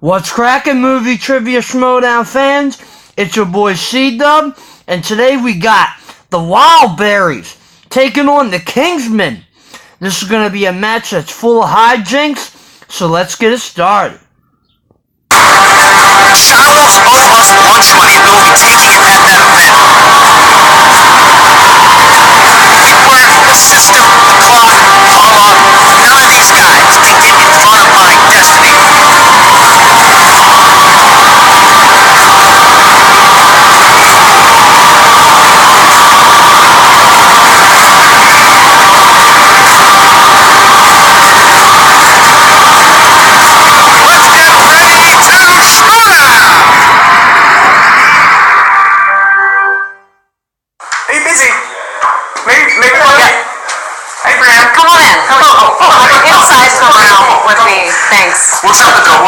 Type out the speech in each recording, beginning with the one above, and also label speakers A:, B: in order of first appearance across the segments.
A: What's crackin', movie trivia Schmoedown fans? It's your boy C-Dub, and today we got the Wildberries taking on the Kingsmen. This is gonna be a match that's full of hijinks, so let's get it started.
B: Shiloh's owed us lunch money, and we'll be taking it at that event. We work the system, the clock, all up. None of these guys can get in front of my destiny.
C: We'll shut the door,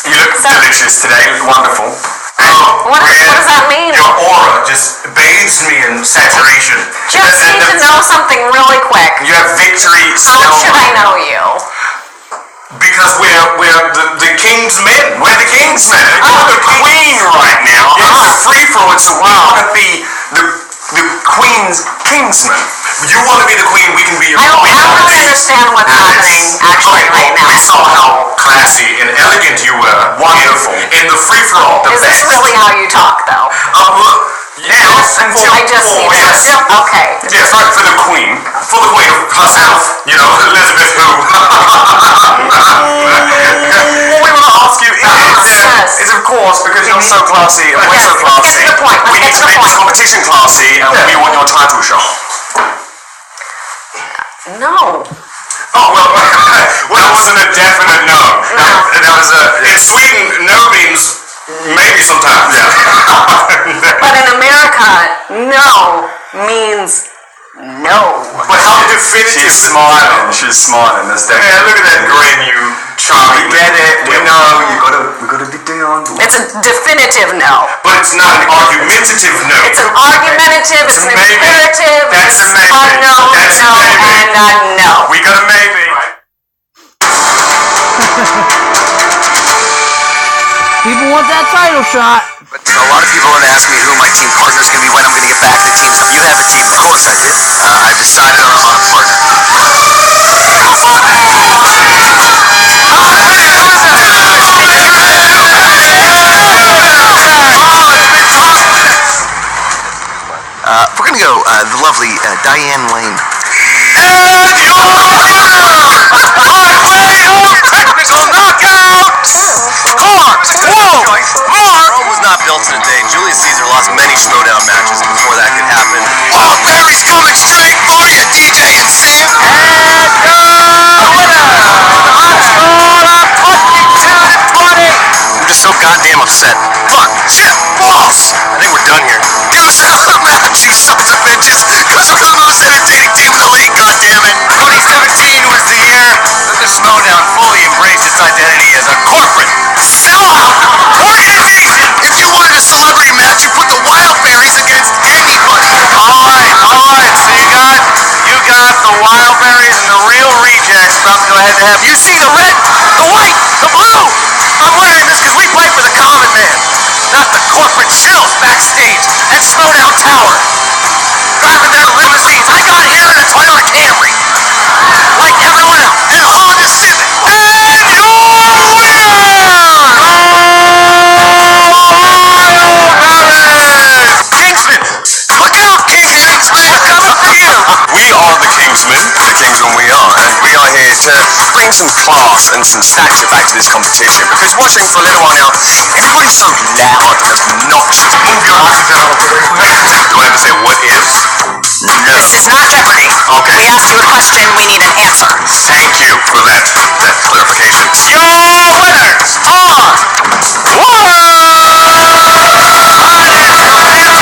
C: You look delicious today, you look wonderful.
D: What does that mean?
C: Your aura just bathes me in saturation.
D: Just need to know something really quick.
C: You have victory still.
D: How should I know you?
C: Because we're the Kingsmen. We're the Kingsmen. You're the queen right now. It's a free-for-all. It's a want to be the queen's Kingsman. You want to be the queen, we can be your queen.
D: I don't understand what's happening actually right now.
C: We saw how classy and elegant you were. Wonderful. In the free-for-all.
D: Is this really how you talk, though?
C: Yes, until
D: I just need to. Okay.
C: Yes, right, for the queen herself. You know, Elizabeth who. What we want to ask you is of course, because you're so classy and we're so classy,
D: get to the point.
C: we need to make this competition classy, and we want your title shot.
D: No.
C: Oh, well, that wasn't a definite no. That was in Sweden, no means maybe sometimes. Yeah.
D: But in America, no means no.
C: But how definitive?
B: She's smiling. That's definitely.
C: Yeah, look at that grin, you charming.
B: We get it. We know. We gotta be down.
D: It's a definitive no.
C: But it's not an argumentative no.
D: It's an argumentative. It's an imperative.
C: That's a maybe.
D: No,
C: That's
D: no,
C: a maybe.
D: and no.
C: We got a maybe.
A: People want that title shot.
B: But a lot of people have asked me who my team partner is going to be, when I'm going to get back to the team. You have a team. Of course I do. I've decided on a partner. We're going to go the lovely Diane Lane.
C: And your technical knockout!
B: Whoa! Rome was not built in a day. Julius Caesar lost many Schmoedown matches before that could happen. Wildberries coming straight for you, DJ and Sam.
C: And the winner! I'm
B: just so goddamn upset. Fuck, shit, balls! I think we're done here. You shut up, man, you sons of bitches! Because we're the most entertaining team in the league, goddammit! 2017 was the year that the Schmoedown fully embraced its identity as a corporate sellout organization! If you wanted a celebrity match, you put the Wildberries against anybody! Alright, so you got the Wildberries and the real rejects about to go head to head. You see the red, the white, the blue! I'm wearing this because we play for the common man, not the corporate shills backstage at Schmoedown Tower. Driving their limousines. I got here in a Toyota Camry, like everyone else, in a Honda Civic. And your winner! Kingsmen! Look out, Kingsmen! We're coming for you! We are the Kingsmen we are, and we are here to bring some class and some stature back to this competition, because watching for a little while now, everybody's so loud and obnoxious. Move your eyes down. Do I have to say what is? No.
D: This is not Jeopardy.
C: Okay.
D: We asked you a question, we need an answer.
C: Thank you for that clarification. Your winners are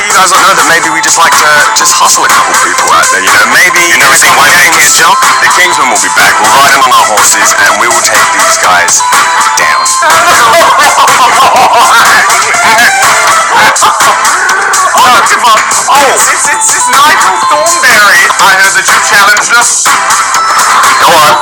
C: You guys don't know that maybe we just like to hustle a couple people out there, you know? Maybe you never seen my King's jump? The Kingsmen will be back. We'll ride them on our horses, and we will take these guys down. It's Nigel Thornberry. I heard that you challenged us. Go on.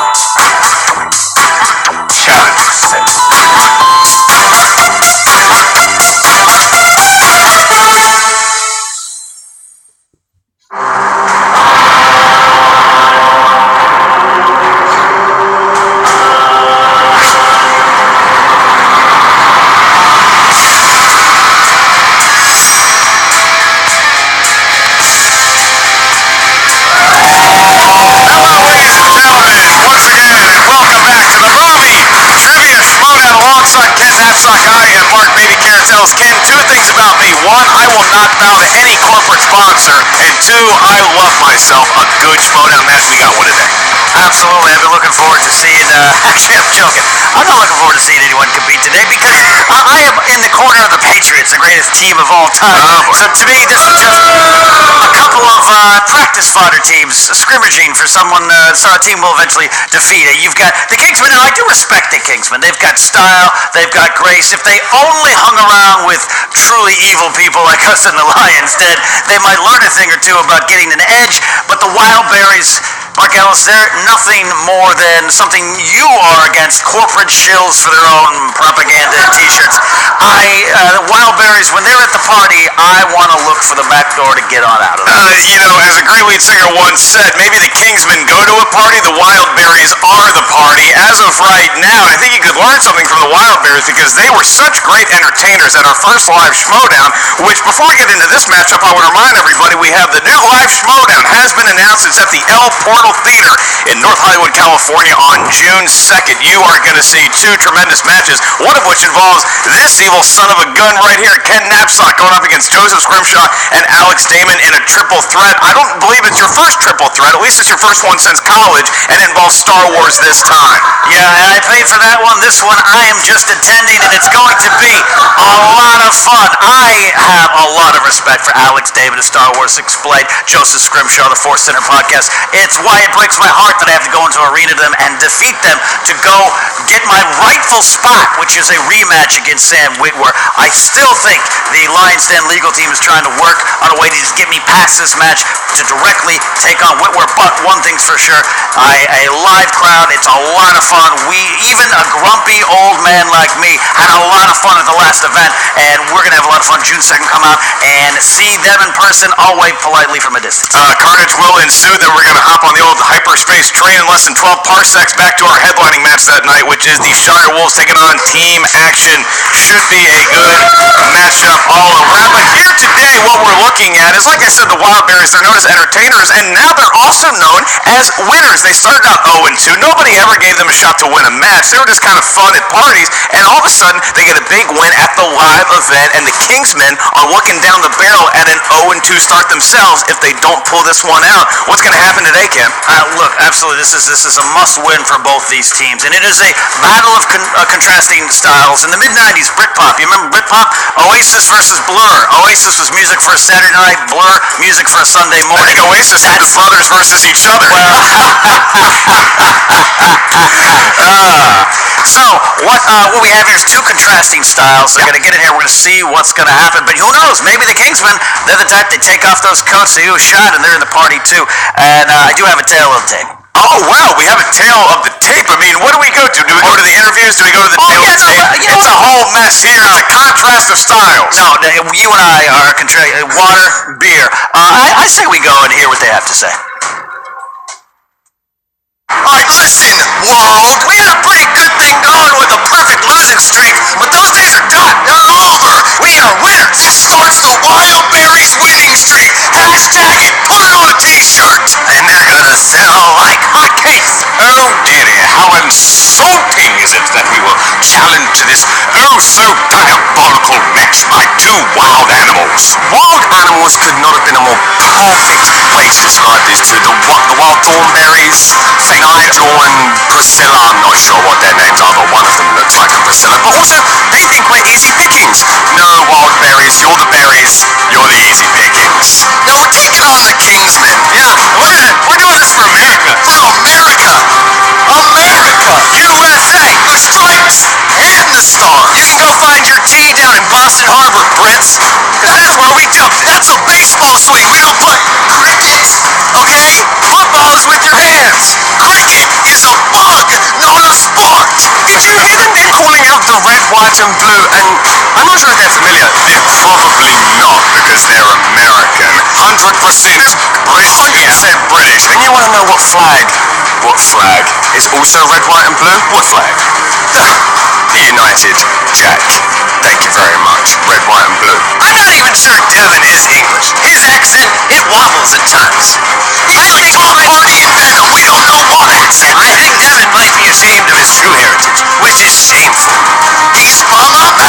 B: Knapsack, I am Mark Baby Carrot tells Ken two things about me. One, I will not bow to any corporate sponsor. And two, I love myself a good Schmoedown match. We got one today. Absolutely. I've been looking forward to seeing, actually, I'm joking. I'm not looking forward to seeing anyone compete today because I am in the corner of the Patriots, the greatest team of all time. So to me, this is just a couple of practice fodder teams scrimmaging for someone, so a team will eventually defeat it. You've got the Kingsmen, and I do respect the Kingsmen. They've got style, they've got grace. If they only hung around with truly evil people like us in the Lions Den, they might learn a thing or two about getting an edge. But the Wildberries, Mark Ellis, they're nothing more than something you are against corporate shills for their own propaganda t-shirts. Wildberries, when they're at the party, I want to look for the back door to get on out of it.
C: You know, as a great lead singer once said, maybe the Kingsmen go to a party, the Wildberries are the party. As of right now, I think you could learn something from the Wildberries because they were such great entertainers at our first live Schmoedown, which before we get into this matchup, I would remind everybody we have the new live Schmoedown has been announced. It's at the El Portal Theater in North Hollywood, California on June 2nd. You are going to see two tremendous matches, one of which involves this evil son of a gun right here, Ken Knapsack, going up against Joseph Scrimshaw and Alex Damon in a triple threat. I don't believe it's your first triple threat, at least it's your first one since college, and it involves Star Wars this time.
B: Yeah, and I paid for that one. This one I am just attending, and it's going to be a lot of fun. I have a lot of respect for Alex Damon of Star Wars Explained, Joseph Scrimshaw, the Force Center podcast. It's why it breaks my heart that I have to go into arena to them and defeat them to go get my rightful spot, which is a rematch against Sam Witwer. I still think the Lions Den legal team is trying to work on a way to just get me past this match to directly take on Witwer. But one thing's for sure, a live crowd, it's a lot of fun. Even a grumpy old man like me had a lot of fun at the last event, and we're going to have a lot of fun June 2nd. Come out and see them in person. I'll wave politely from a distance.
C: Carnage will ensue, then we're going to hop on the old hyperspace train in less than 12 parsecs back to our headlining match that night, which is the Shire Wolves taking on Team Action. Should be a good matchup all around. But here today, what we're looking at is, like I said, the Wildberries, they're known as entertainers, and now they're also known as winners. They started out 0-2. Nobody ever gave them a shot to win a match. They were just kind of fun at parties, and all of a sudden, they get a big win at the live event, and the Kingsmen are looking down the barrel at an 0-2 start themselves if they don't pull this one out. What's going to happen today, Kim?
B: Look, absolutely, this is a must-win for both these teams, and it is a battle of contrasting styles. In the mid-90s, Britpop, you remember Britpop? Oasis versus Blur. Oasis was music for a Saturday night, Blur, music for a Sunday
C: I
B: morning.
C: think Oasis had the brothers versus each other.
B: So, what we have here is two contrasting styles. They're going to get in here, we're going to see what's going to happen, but who knows, maybe the Kingsmen, they're the type that take off those coats, they do a shot, and they're in the party too. And I do have a tale of the tape.
C: Oh, wow, we have a tale of the tape. I mean, what do we go to? Do we go to the interviews? Do we go to the tale of the tape? It's a whole mess here. It's a contrast of styles.
B: No, you and I are water, beer. I say we go and hear what they have to say.
C: Alright, listen, world. We had a pretty good thing going with a perfect losing streak, but those days are done. They're over. We are winners. This starts the Wildberries winning streak. Hashtag it. Put it on a t-shirt. And they're gonna sell like hotcakes. Oh, dearie, how insulting is it that we were challenged to this so diabolical match by two wild animals. Wild animals could not have been a more perfect way to describe these two. The wild thornberries, St. Nigel and Priscilla. I'm not sure what their names are, but one of them looks like a Priscilla. But also, they think we're easy pickings. No, Wildberries, you're the berries. You're the easy pickings. Now we're taking on the Kingsmen. Yeah, look at that. We're doing this for America. For America. America. USA. The stripes and the stars. You can go find your tea down in Boston Harbor, Brits. Because that's where we do. That's a baseball swing. We don't play cricket. Okay? Football is with your hands. Cricket is a bug, not a sport. Did you hear them? They're calling out the red, white, and blue, and I'm not sure if they're familiar. They're probably not because they're American. 100% British. 100% British. And you want to know what flag? What flag is also red, white, and blue? What flag? The United Jack. Thank you very much. Red, white, and blue. I'm not even sure Devin is English. His accent, it wobbles at times. He's like Tom Hardy and Venom. We don't know why. I think Devin might be ashamed of his true heritage, which is shameful. He's from America.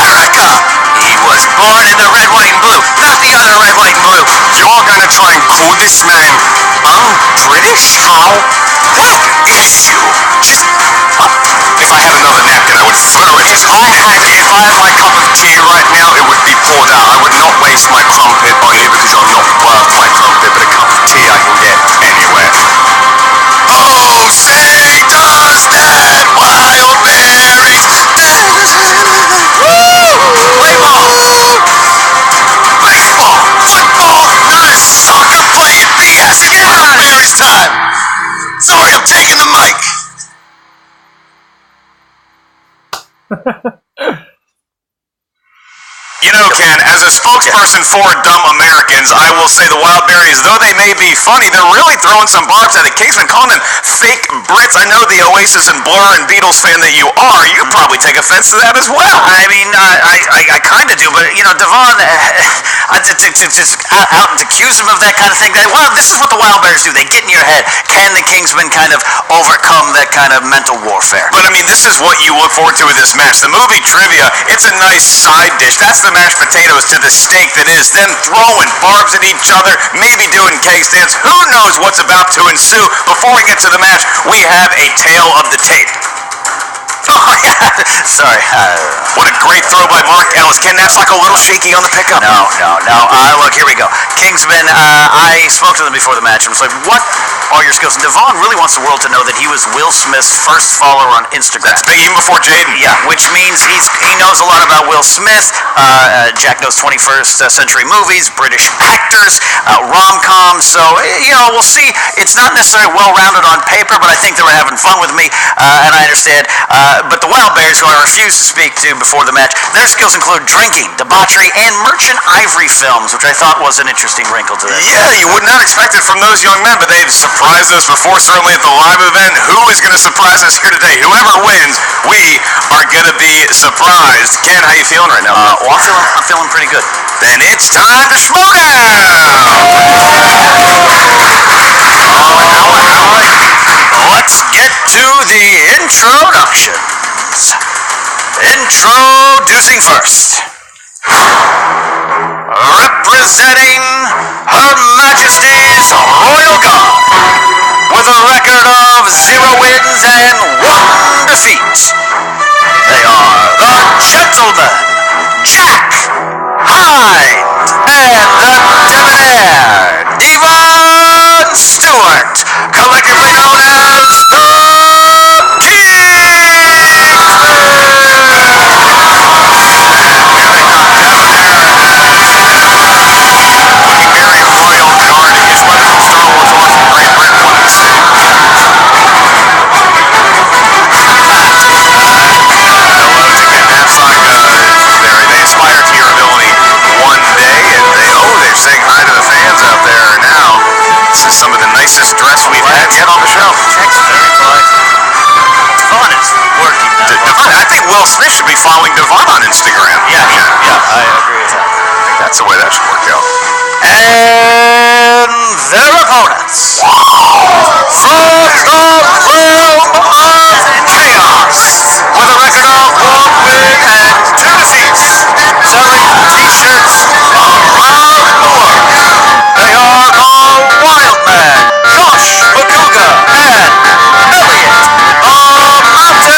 C: This man, I'm British? How? What is you? Just, if I had another napkin, I would throw it. If I had my cup of tea right now, it would be poured out. I would not waste my crumpet on you because you're not worth my crumpet, but a cup of tea I can get anywhere. Oh, say does that Wildberries play ball? Baseball, football, not a soccer playing BS. Get Wildberries time. Sorry, I'm taking the mic. You know, Ken, as a spokesperson for dumb Americans, I will say the Wildberries, though they may be funny, they're really throwing some barbs at the Kingsmen, calling them fake Brits. I know the Oasis and Blur and Beatles fan that you are, you probably take offense to that as well.
B: I mean, I kind of do, but, you know, Devon, just out and accuse him of that kind of thing, well, this is what the Wildberries do. They get in your head. Can the Kingsmen kind of overcome that kind of mental warfare?
C: But, I mean, this is what you look forward to with this match. The movie trivia, it's a nice side dish. That's the mashed potatoes to the steak that is them throwing barbs at each other, maybe doing keg stands. Who knows what's about to ensue? Before we get to the match, we have a tale of the tape.
B: Oh, yeah. Sorry.
C: What a great throw by Mark Ellis. Ken, that's like a little shaky on the pickup.
B: No. Look, here we go. Kingsman, I spoke to them before the match and was like, what are your skills? And Devon really wants the world to know that he was Will Smith's first follower on Instagram.
C: That's big, even before Jaden.
B: Yeah, which means he knows a lot about Will Smith. Jack knows 21st century movies, British actors, rom-coms. So, you know, we'll see. It's not necessarily well-rounded on paper, but I think they were having fun with me, and I understand. But the Wildberries, who I refused to speak to before the match, their skills include drinking, debauchery, and merchant ivory films, which I thought was an interesting wrinkle to this.
C: Yeah, you would not expect it from those young men, but they've surprised us before, certainly at the live event. Who is going to surprise us here today? Whoever wins, we are going to be surprised. Ken, how you feeling right now?
B: Well, I'm feeling pretty good.
C: Then it's time to Schmoedown!
B: Let's get to the introductions. Introducing first. Representing Her Majesty's Royal Guard with a record of 0 wins and 1 defeat. They are the Gentlemen, Jack, Hyde, and the Debonair, Devon Stewart, collectively known as the
C: dress we've had yet on the show.
B: Jack's very polite. Devon is working that.
C: I think Will Smith should be following Devon on Instagram.
B: Yeah, I agree with that.
C: I think that's the way that should work out.
B: And their opponents. From the realm of chaos, with a record of 1 win and 2 defeats, selling t-shirts around the world. They are the Wild Man, Josh Makuga, and Elliot, the Mountain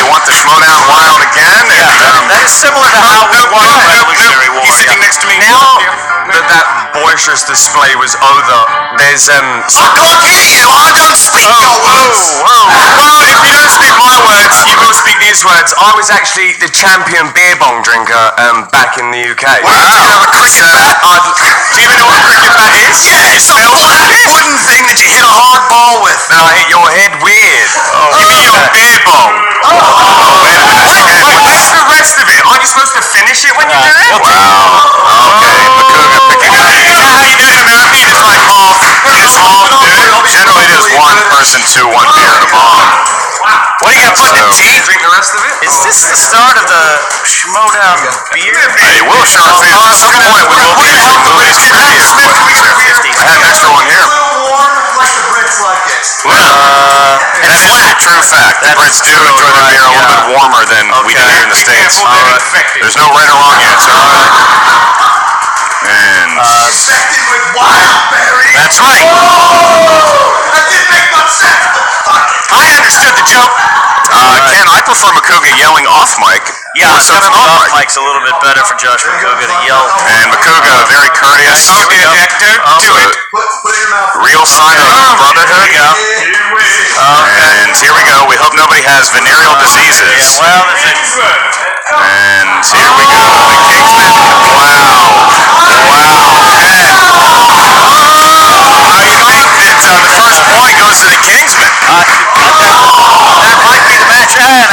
B: you want the Schmoedown wild again? And,
E: That is similar to how we won the Revolutionary War.
B: He's sitting next to me.
C: Now that boisterous display was over, there's
B: I can't hear you. I don't speak your words.
C: Well, if you don't speak my words, you will speak these words. I was actually the champion beer bong drinker back in the UK.
B: Wow. Do you have a cricket bat?
C: Do you even know what a cricket bat is?
B: Yeah, it's a wooden thing that you hit a hard ball with.
C: Then I hit your head weird.
B: Give me your beer bong.
C: What's the rest of it? Aren't you supposed to finish it when you do it?
B: Wow. Okay, Makuga picking up.
C: Is that how you do it in America? You just like half.
B: It's half, dude. Generally, it is one person to one beer at a bomb.
E: What are you gonna put in the
C: Do you
E: tea?
C: drink the rest of it?
E: Is this the start of the Schmoedown beer?
B: Hey, we'll show our fans at some point. We will be some movies trivia questions here. I have an extra one here.
E: And
B: That is a true fact. The Brits do enjoy their beer a little bit warmer than we do here in the States. Therethere's no right or wrong answer. And
C: Infected with wildberries.
B: that's right.
C: That didn't make much sense.
B: I understood the joke. Ken, I prefer Makuga yelling off mic.
E: Yeah,
B: more so than
E: definitely
B: on
E: off
B: mic.
E: mic's a little bit better for Josh Makuga to yell.
B: And Makuga, very courteous.
C: Dude, do it. Put it in your mouth.
B: Real sign of brotherhood. And here we go. We hope nobody has venereal diseases.
E: Well, that's it.
B: And here we go. The Kingsmen. Wow. I think that the first point goes to the Kingsmen.
E: That might be the match. And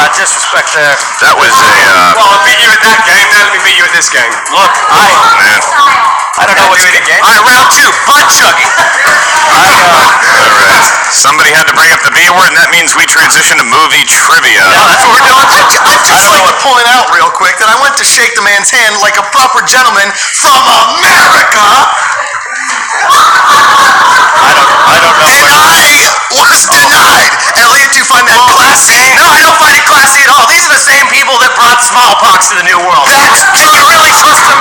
E: a disrespect there.
B: That was a.
C: Well, I beat you at that game. Now let me beat you at this game.
E: Look,
B: Man.
E: I don't know what's
C: Do it again.
B: All right, round two. Butt chugging. All right. Somebody had to bring up the B word, and that means we transition to movie trivia.
E: that's what we're doing.
B: I'd just like to point out real quick that I went to shake the man's hand like a proper gentleman from America.
E: I don't know.
B: And I was denied. Elliot, do you find that classy?
E: No, I don't find it classy at all. These are the same people that brought smallpox to the New World.
B: That's true.
E: Can you really trust them?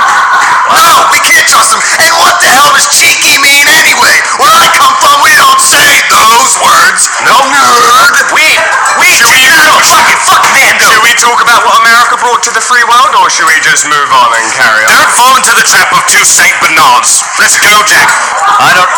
B: No, we can't trust him. And what the hell does cheeky mean anyway? Where I come from, we don't say those words. No nerd.
E: We
B: Should we
E: fuck man.
C: Should we talk about what America brought to the free world, or should we just move on and carry on?
B: Don't fall into the trap of two Saint Bernards. Let's go, Jack.
E: I don't.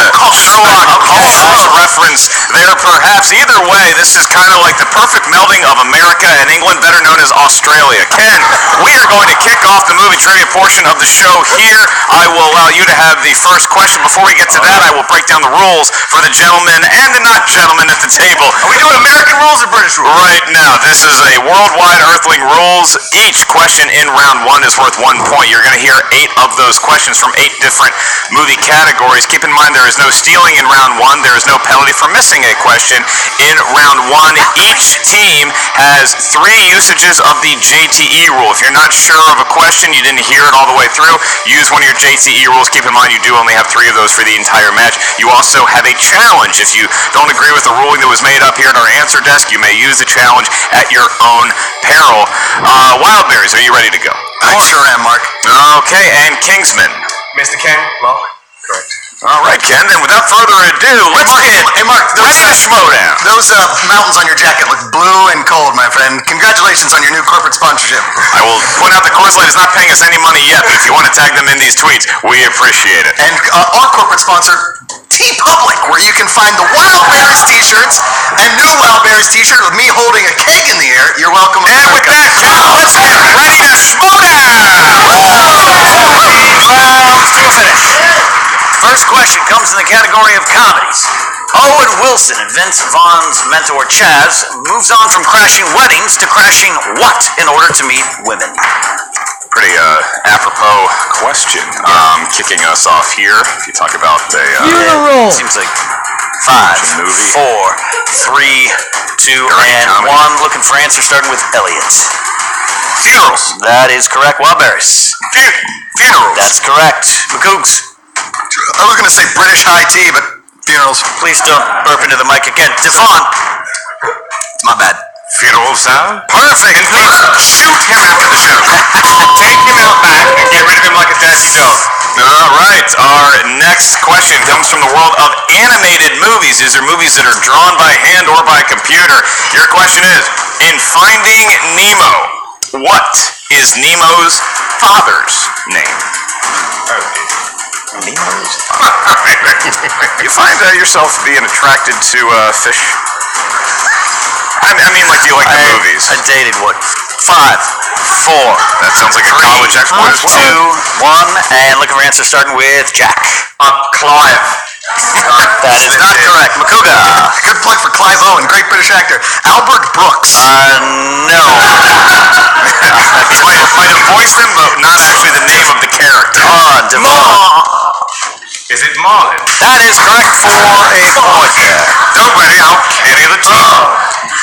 B: Cultural reference there, perhaps. Either way, this is kind of like the perfect melding of America and England, better known as Australia. Ken, we are going to kick off the movie trivia portion of the show here. I will allow you to have the first question. Before we get to that, I will break down the rules for the gentlemen and the not gentlemen at the table.
C: Are we doing American rules or British rules?
B: Right now, this is a worldwide Earthling rules. Each question in round one is worth 1 point. You're going to hear 8 of those questions from 8 different movie categories. Keep in mind there is no stealing in round one. There is no penalty for missing a question in round one. Each team has 3 usages of the JTE rule. If you're not sure of a question, you didn't hear it all the way through, use one of your JTE rules. Keep in mind you do only have 3 of those for the entire match. You also have a challenge. If you don't agree with the ruling that was made up here at our answer desk, you may use the challenge at your own peril. Wildberries, are you ready to go?
C: I sure am, Mark.
B: Okay, and Kingsmen.
C: Mr. Ken, Mark? Correct.
B: All right, Ken, then without further ado, let's get ready to Schmoedown.
C: Those mountains on your jacket look blue and cold, my friend. Congratulations on your new corporate sponsorship.
B: I will point out that Coors Light is not paying us any money yet, but if you want to tag them in these tweets, we appreciate it.
C: And our corporate sponsor, T-Public, where you can find the Wildberries t-shirts and new Wildberries t-shirt with me holding a keg in the air. You're welcome.
B: And with that, let's get ready to Schmoedown!
E: Rounds to a finish. First question comes in the category of comedies. Owen Wilson and Vince Vaughn's mentor Chaz moves on from crashing weddings to crashing what in order to meet women?
B: Pretty apropos question. Kicking us off here, if you talk about a
A: Funeral.
E: Seems like 5,
B: movie.
E: 4, 3, 2, and
B: comedy.
E: 1. Looking for answer starting with Elliot.
B: funerals.
E: That is correct. Wildberries.
B: Funerals.
E: That's correct. McCoogs.
C: I was going to say British high tea, but funerals.
E: Please don't burp into the mic again. Devon.
C: My bad.
B: Funeral sound? Perfect. And please shoot him after the show. Take him out back and get rid of him like a dirty dog. All right. Our next question comes from the world of animated movies. These are movies that are drawn by hand or by computer. Your question is, in Finding Nemo, what is Nemo's father's name? Nemo's? You find yourself being attracted to fish? I mean, like, you like the movies.
E: I dated, what, 5, 4.
B: That sounds like a college exploit as well.
E: 2, 1, and looking for answers starting with Jack.
C: Clive.
E: That is not correct. Makuga.
C: Good plug for Clive Owen, great British actor. Albert Brooks.
E: No.
B: Might have voiced him, but not actually the name of the character.
E: Devon.
C: Is it Marlin?
E: That is correct for a point there.
B: Don't worry, I'll carry the team.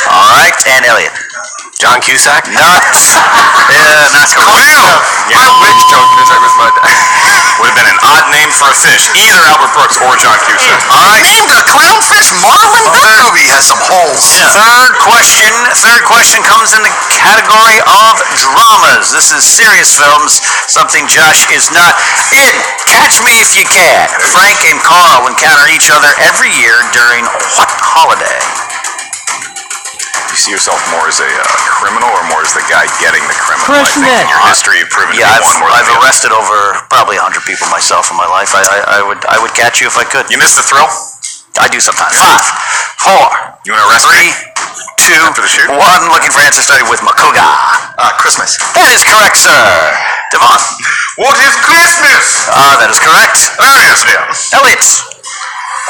E: All right, and Elliot.
B: John Cusack?
E: Not correct.
B: I wish John Cusack was my dad. Would have been an odd name for a fish, either Albert Brooks or John Cusack.
E: All right.
C: Named a clownfish Marlin? That movie has some holes.
E: Third question comes in the category of dramas. This is serious films, something Josh is not in. Catch Me If You Can. Frank and Carl encounter each other every year during what holiday?
B: You see yourself more as a criminal or more as the guy getting the criminal?
A: Christmas.
B: I think in your history you've proven to be
E: Yeah,
B: one more than
E: I've
B: the other.
E: arrested over probably 100 people myself in my life. I would catch you if I could.
B: You miss the thrill?
E: I do sometimes. 5, 4,
B: You want to arrest
E: 3,
B: me?
E: 2,
B: After the shoot?
E: 1. Looking for answers starting with Makuga.
C: Christmas.
E: That is correct, sir. Devon.
C: What is Christmas?
E: That is correct.
B: There it is, yeah.
E: Elliot.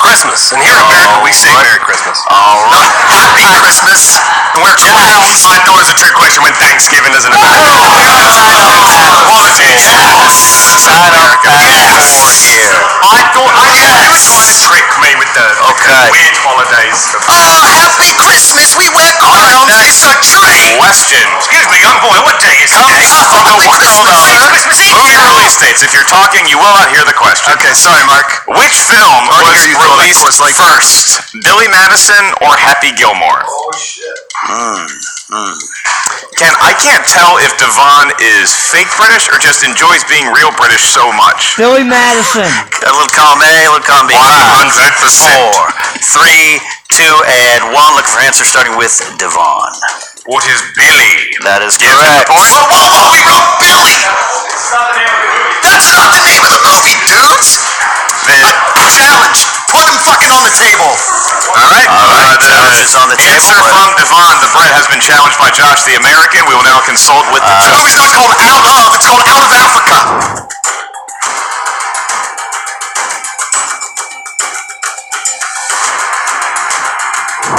C: Christmas. And here in America, we say Merry Christmas.
E: All right.
C: Happy Christmas. And we're clowns. I thought it was a trick question when Thanksgiving isn't a Apologies.
E: Side up back here.
C: I thought I trying to trick me with the weird holidays. Oh, happy Christmas. We wear crowns. It's a trick.
B: Question.
C: Excuse me, young boy. What day is today?
B: From the world of
C: Christmas Eve.
B: movie release dates. If you're talking, you will not hear the question.
C: Okay, sorry, Mark.
B: Which film
C: I
B: was
C: hear you throw that
B: released
C: course like
B: first? Billy Madison or Happy Gilmore? Ken, I can't tell if Devon is fake British or just enjoys being real British so much.
A: Billy Madison.
E: A little column A, a little column B.
B: 100%.
E: 4, 3, 2, and 1. Looking for answers starting with Devon.
C: What is Billy?
E: That is
B: Give him the
E: correct.
B: point.
C: Whoa, we wrote Billy! That's not the name of the movie, dudes! Challenge! Put him fucking on the table!
B: Alright,
E: challenge is on the table,
B: answer
E: but-
B: from Devon. The bread has been challenged by Josh the American. We will now consult with the
C: The movie's not called Out of, it's called Out of Africa!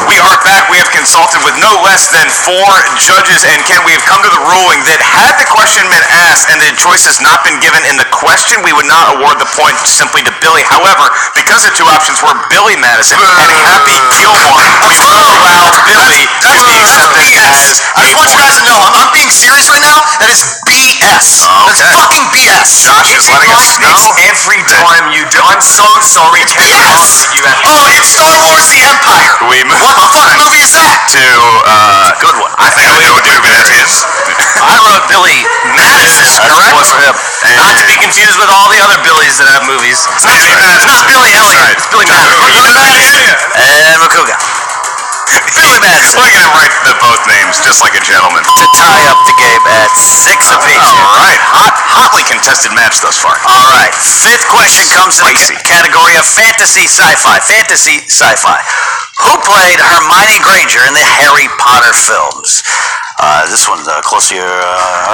B: We are back. We have consulted with no less than 4 judges, and Ken, we have come to the ruling that had the question been asked and the choice has not been given in the question, we would not award the point simply to Billy. However, because the two options were Billy Madison and Happy Gilmore, we will allow Billy to be accepted as
C: I just want you guys to know, I'm being serious right now. That is BS. That's
B: Okay.
C: fucking BS.
B: Josh is letting us know.
C: Every time you do. I'm so sorry. It's BS. Oh, it's Star Wars: The Empire.
B: We move
C: What the fuck
B: on
C: movie is that?
B: to
E: Good one.
B: I think I know what movie that is.
E: I wrote Billy Madison.
B: That's
E: Correct.
B: one for him.
E: Not to be confused with all the other Billies that have movies. It's not,
B: That's right.
E: it's not Billy Elliot.
B: Right.
E: It's Billy Madison. And Makuga. Billy Madison.
B: We're going to write both names just like a gentleman.
E: To tie up the game at 6 apiece.
B: All right. Hotly contested match thus far.
E: All right. 5th question comes in
B: Spicy.
E: the category of fantasy sci-fi. Fantasy sci-fi. Who played Hermione Granger in the Harry Potter films? This one's close to your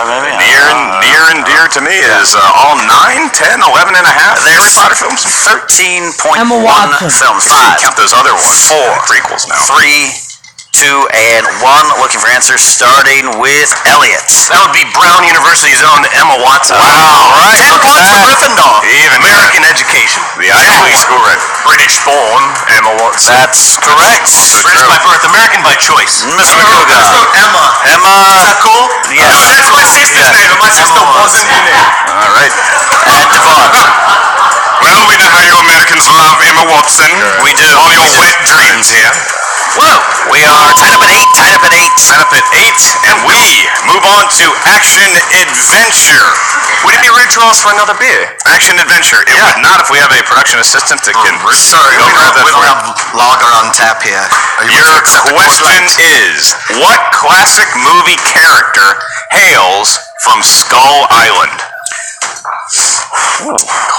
E: maybe.
B: Near and dear to me is all 9, 10, 11 and a half Harry Potter films.
E: 13.1
A: Emma Watson.
E: films. 5,
B: Count those other ones.
E: 4,
B: Prequels now.
E: 3, 2, and 1. Looking for answers starting with Elliot.
C: That would be Brown University's own Emma Watson.
B: Wow, right.
E: 10
B: Look at
E: points for
B: that.
E: Gryffindor.
B: Even
C: American education.
B: the Ivy League school record.
C: British born Emma Watson.
E: That's correct.
C: British by birth, American by choice.
E: Mr. Makuga.
C: Emma.
E: Emma.
C: Is that cool?
E: Yes.
C: No, that's my sister's name, and my sister wasn't in it.
B: All right.
E: And Devon.
B: Well, we know how you Americans love Emma Watson.
E: We do.
B: All your wet dreams here.
E: Whoa, we are tied up at 8.
C: Tied up at 8, and we move on to Action Adventure. Would it be rude to ask for another beer? Action Adventure. It would not if we have a production assistant that can.
B: Sorry,
C: go grab that
B: we don't
C: for you.
B: have lager on tap here. Are you
C: Your
B: able to accept the
C: question
B: Coors Light?
C: is, what classic movie character hails from Skull Island?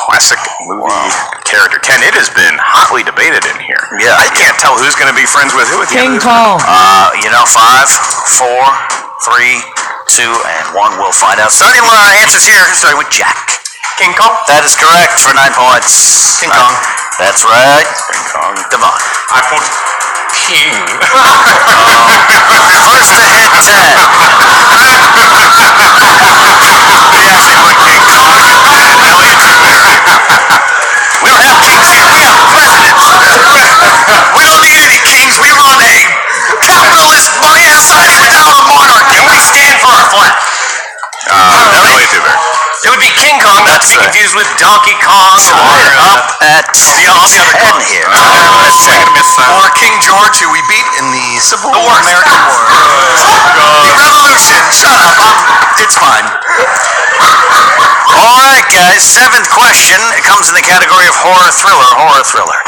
C: Classic movie character. Ken, it has been hotly debated in here.
E: Yeah,
C: I can't tell who's going to be friends with who at the end
A: King
C: of this.
A: Kong.
E: 5, 4, 3, 2, and 1. We'll find out. Starting answers here, starting with Jack.
C: King Kong?
E: That is correct for 9 points.
B: King Kong.
E: That's right.
C: King Kong.
E: Devon.
C: I put King.
E: First to hit 10.
C: They actually put King Kong. Elliot.
E: We don't have kings here. We have presidents.
C: We don't need any kings. We run a capitalist money-ass society without a monarch, and we stand for our flag. Elliot Dewberry. It would be King Kong, not to be confused with Donkey Kong.
E: Up at 10 here.
B: Or King George, who we beat in the Civil War, American War.
C: The Revolution. Shut up.
B: It's fine.
E: All right, guys. 7th question. It comes in the category of horror thriller. Horror thriller.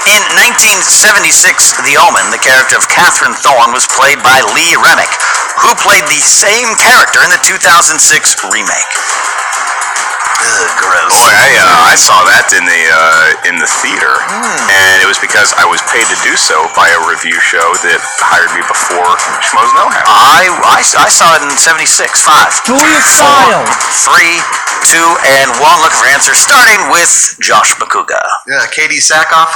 E: In 1976, The Omen, the character of Catherine Thorne was played by Lee Remick, who played the same character in the 2006 remake. Ugh, gross.
C: Boy, I saw that in the theater, and it was because I was paid to do so by a review show that hired me before Schmoedown happened.
E: I saw it in 76. 5,
A: Julia
E: 4,
A: Stiles.
E: 3, 2, and 1. Looking for answers, starting with Josh Makuga.
B: Yeah, Katie Sackhoff.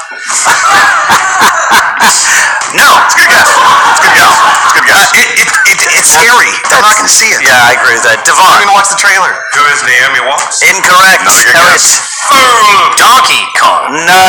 E: No, it's good guess. It's good guess. It's good guess.
B: It's scary. I'm not going to see it.
E: Yeah, I agree with that.
B: I'm
E: Devon.
B: going to watch the trailer.
C: Who is Naomi Watts?
E: Incorrect.
C: Not a good
E: Elliot.
C: guess. Fool!
E: Donkey Kong. No,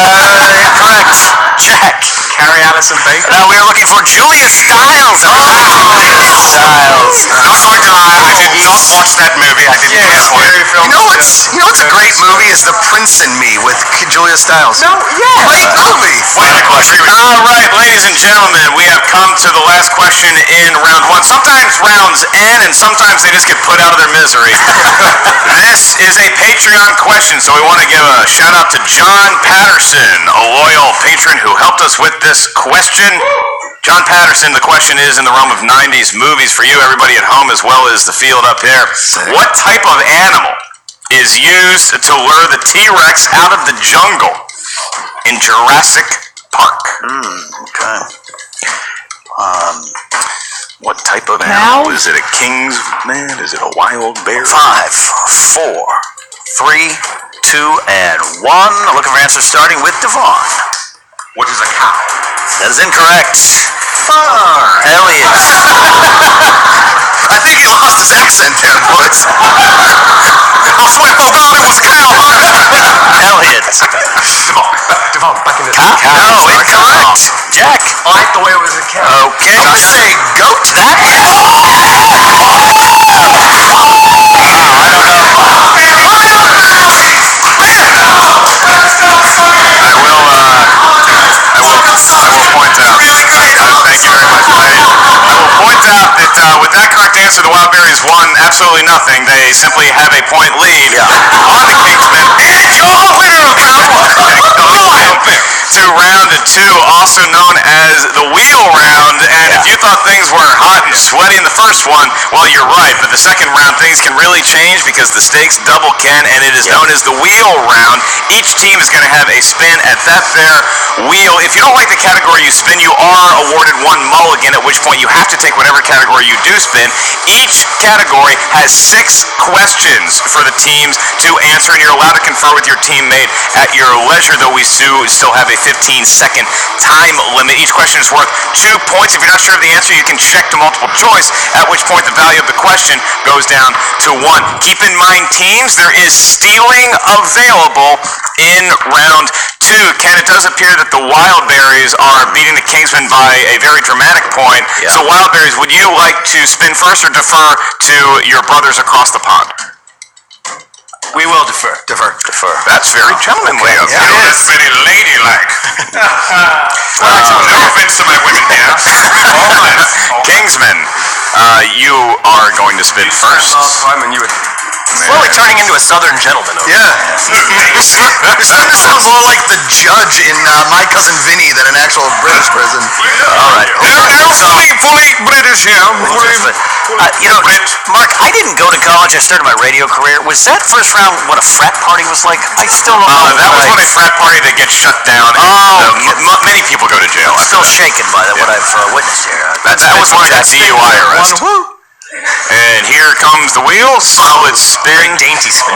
E: incorrect. Jack.
C: Carrie Allison Baker?
E: Now we are looking for Julia Stiles. Julia Stiles.
C: Not going to lie, I did not watch that movie. I didn't care for it.
B: You know what's a great movie is The Prince and Me with Julia Stiles.
C: No, yeah.
B: Great movie.
C: Final question. All right, ladies and gentlemen, we have come to the last question in round 1. Sometimes rounds end, and sometimes they just get put out of their misery. This is a Patreon question, so we want to give a shout out to John Patterson, a loyal patron who helped us with this question. John Patterson, the question is in the realm of 90s movies for you, everybody at home, as well as the field up here. What type of animal is used to lure the T-Rex out of the jungle in Jurassic Park?
E: Okay.
C: What type of animal? Is it a Kingsman? Is it a wild bear?
E: 5, 4, 3, 2, and 1. Looking for answers, starting with Devon.
C: What is a cow?
E: That is incorrect. Elliot.
B: I think he lost his accent there, boys.
C: I swear to God, it was a cow.
E: Elliot.
B: Devon, back in the
E: Cow. No, incorrect. Jack.
B: I thought it was a cow.
E: Okay.
B: I'm going to say goat.
E: That is.
C: I will point out. Thank you very much. I will point out that with that correct answer, the Wildberries won absolutely nothing. They simply have a point lead on the Kingsmen. And your winner of round 1 to round 2, also known as the wheel round. And if you thought things were hot and sweaty in the first one, well, you're right. But the second round, things can really change because the stakes double can, and it is known as the wheel round. Each team is going to have a spin at that there wheel. If you don't like the category you spin, you are awarded 1 mulligan, at which point you have to take whatever category you do spin. Each category has 6 questions for the teams to answer, and you're allowed to confer with your teammate at your leisure, though we still have a 15-second time limit. Each question is worth 2 points. If you're not sure of the answer, you can check the multiple choice, at which point the value of the question goes down to 1. Keep in mind, teams, there is stealing available in round 2. Ken, it does appear that the Wildberries are beating the Kingsmen by a very dramatic point.
E: Yeah.
C: So, Wildberries, would you like to spin first or defer to your brothers across the pond?
B: We will defer.
C: Defer.
B: That's very gentlemanly of you.
C: That's very ladylike. No offense to my women here.
B: Kingsman, you are going to spin first.
C: Simon, you would...
B: Slowly turning into a southern gentleman.
C: Yeah. It sounds more like the judge in My Cousin Vinny than an actual British prison.
B: All right.
C: Fully British here.
E: Mark, I didn't go to college. I started my radio career. Was that first round what a frat party was like? I still don't know.
B: That was when a frat party that gets shut down. Many people go to jail.
E: I'm still shaken by what I've witnessed here.
B: That was like a DUI arrest. And here comes the wheels. So it's spin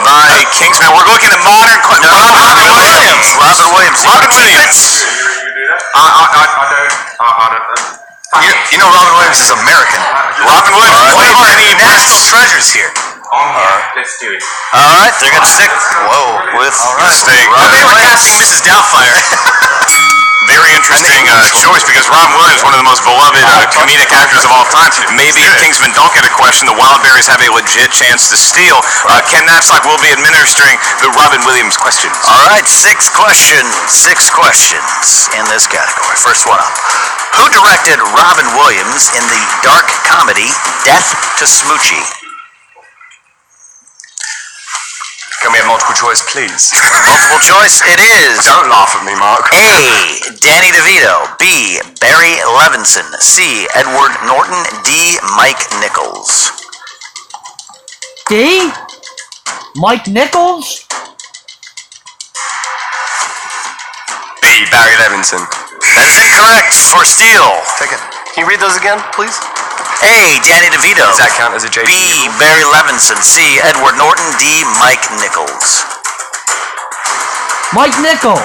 B: by Kingsman. We're looking at modern. Robin Williams.
E: Robin Williams.
C: You know Robin Williams is American.
B: Robin Williams.
C: One of our national treasures here.
B: Let's do it.
E: All right, they're going to stick with
B: Mistake.
C: They were casting Mrs. Doubtfire.
B: Very interesting choice because Robin Williams, one of the most beloved comedic actors of all time. Maybe if Kingsmen don't get a question, the Wildberries have a legit chance to steal. Ken Knapsack will be administering the Robin Williams questions.
E: All right, 6 questions. 6 questions in this category. First one up. Who directed Robin Williams in the dark comedy Death to Smoochie?
C: Can we have multiple choice, please?
E: Multiple choice it is.
C: Don't laugh at me, Mark.
E: A. Danny DeVito. B. Barry Levinson. C. Edward Norton. D. Mike Nichols.
A: D? Mike Nichols?
C: B. Barry Levinson.
E: That is incorrect for steal.
C: Take it. Can you read those again, please?
E: A. Danny DeVito.
C: Does that count as a JP?
E: B. Barry Levinson. C. Edward Norton. D. Mike Nichols.
A: Mike Nichols.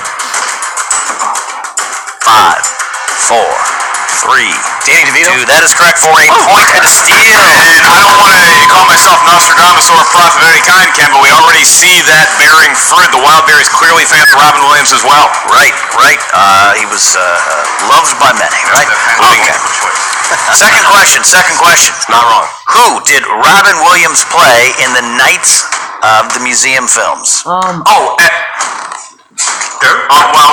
E: 5, 4, 3,
C: Danny DeVito?
E: 2. That is correct for a point and a steal.
B: And I don't want to call myself Nostradamus or a prophet of any kind, Ken, but we already see that bearing fruit. The Wildberries clearly favor Robin Williams as well.
E: Right. He was loved by many, right? Okay. Second question.
C: Not wrong.
E: Who did Robin Williams play in the Knights of the Museum films?
C: Well,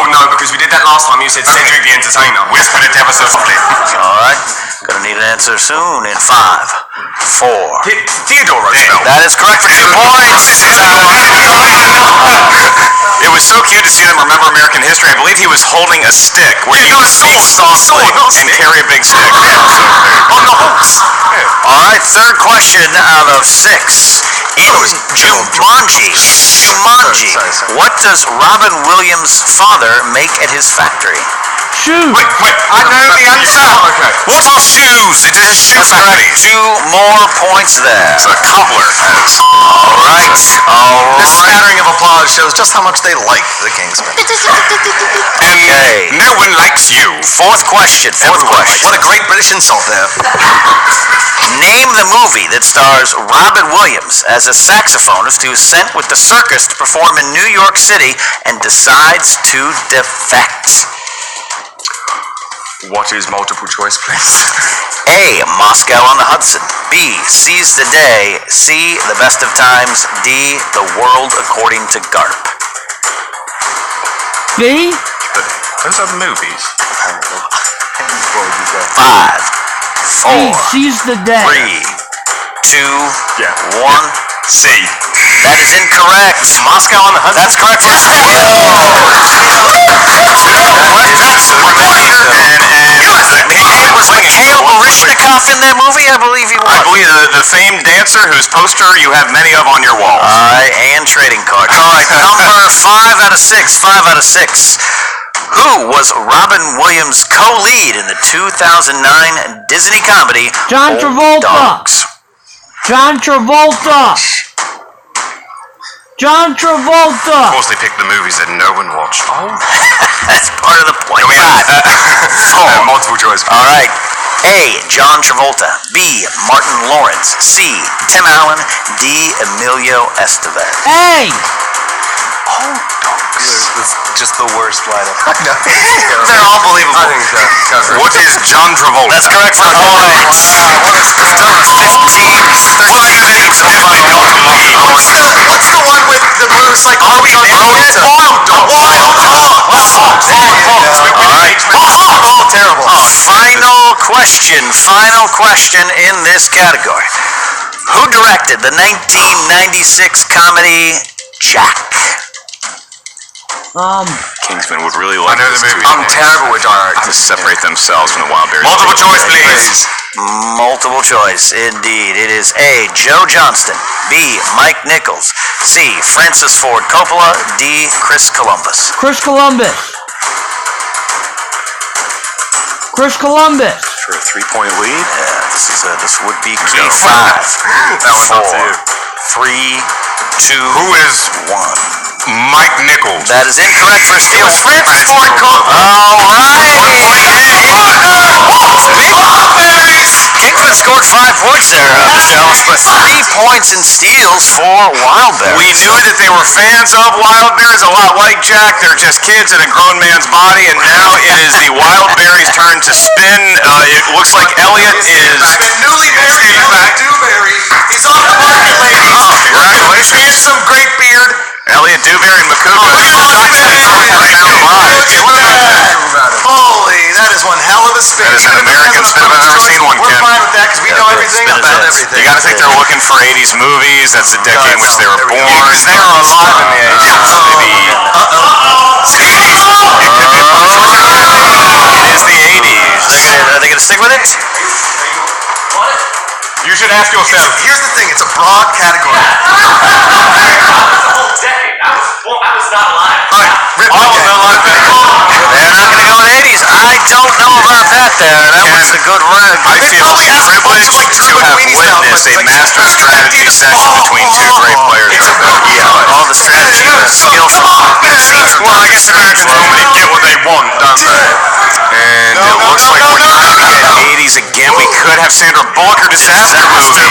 C: no, because we did that last time. You said Cedric the Entertainer.
B: Whispered it ever so softly.
E: All right. Gonna need an answer soon in 5, 4.
C: Theodore Roosevelt.
E: That is correct for 2 points.
B: It was so cute to see them remember American history. I believe he was holding a stick where you
C: not a
B: speak
C: sword,
B: softly
C: not a
B: and
C: stick.
B: carry a big stick.
C: On the horse.
E: All right, third question out of 6. In Jumanji, what does Robin Williams' father make at his factory?
A: Shoot.
B: Wait, I know the answer.
C: Okay.
B: What are shoes? It is a shoe
E: That's
B: factory.
E: correct. 2 more points there.
B: It's a cobbler.
E: All right.
C: This scattering of applause shows just how much they like the Kingsmen.
B: And no one likes you.
E: Fourth question.
C: What a great British insult there.
E: Name the movie that stars Robin Williams as a saxophonist who is sent with the circus to perform in New York City and decides to defect.
C: What is multiple choice, please?
E: A. Moscow on the Hudson. B. Seize the Day. C. The Best of Times. D. The World According to Garp.
A: B?
C: Those are movies.
E: 5, 4,
A: Seize the Day.
E: 3, 2, 1.
B: C.
E: That is incorrect.
C: Moscow on the Hudson.
E: That's correct for steal. Was Mikhail Baryshnikov in that movie? I believe he was.
B: I believe the famed dancer whose poster you have many of on your walls.
E: And trading cards. All right, number 5 out of 6. 5 out of 6. Who was Robin Williams' co-lead in the 2009 Disney comedy
A: John
E: Old
A: Travolta.
E: Dogs?
A: John Travolta. John
B: Of
A: Travolta.
B: course, they picked the movies that no one watched.
E: That's part of the point.
B: We have
E: 4.
B: multiple choice.
E: All right. A. John Travolta. B. Martin Lawrence. C. Tim Allen. D. Emilio Estevez.
A: A.
C: It's just the worst lineup.
E: They're all believable.
C: I think so.
B: What is John Travolta?
E: That's correct for points. Number 15.
B: Well, I can make it so funny.
C: What's the one with the moose Wild Dogs.
E: Oh, terrible. Final question in this category. Who directed the 1996 comedy Jack?
F: Kingsman would really like this to be
C: I'm terrible with art.
F: to separate themselves from the Wildberries.
C: Multiple choice, please.
E: Multiple choice, indeed. It is A, Joe Johnston, B, Mike Nichols, C, Francis Ford Coppola, D, Chris Columbus.
A: Chris Columbus. Chris Columbus.
F: For a 3-point lead.
E: This would be key
F: go.
E: 5,
F: That one's up to you.
E: 4, 3, 2,
C: Who is
E: 1.
C: Mike Nichols?
E: That is incorrect for steal. Francis Ford Coppola. All right. Kingsman scored 5 points there, Mr. Ellis, but 3 points in steals for Wildberries.
C: We knew that they were fans of Wildberries, a lot like Jack. They're just kids in a grown man's body, and now it is the Wildberries' turn to spin. It looks like Elliot is
B: newly married Elliot Dewberry. He's on the market, ladies.
C: Oh, congratulations.
B: Handsome, great beard.
C: Elliot Dewberry and Makuga.
B: Holy, that is one hell of a spin.
C: That is an American spin if I've ever seen one,
B: We're
C: Ken.
B: fine with that because we know everything about everything.
C: You gotta think they're looking for 80s movies. That's the decade in which they were born.
B: Because they were alive in the 80s.
C: Maybe. It is the 80s.
E: Are they going to stick with it?
C: You should ask yourself.
B: Here's the thing, it's a broad category.
G: I was not alive.
C: They're not
E: They're not going to go in 80s. I don't know about that there. That was a good run.
C: I feel privileged to have witnessed a master strategy session between two great players.
E: All the strategy, the skill.
C: Well, I guess Americans normally get what they want, don't they? And it looks like we're not going to get 80s again. We could have Sandra Bullock or disaster movie.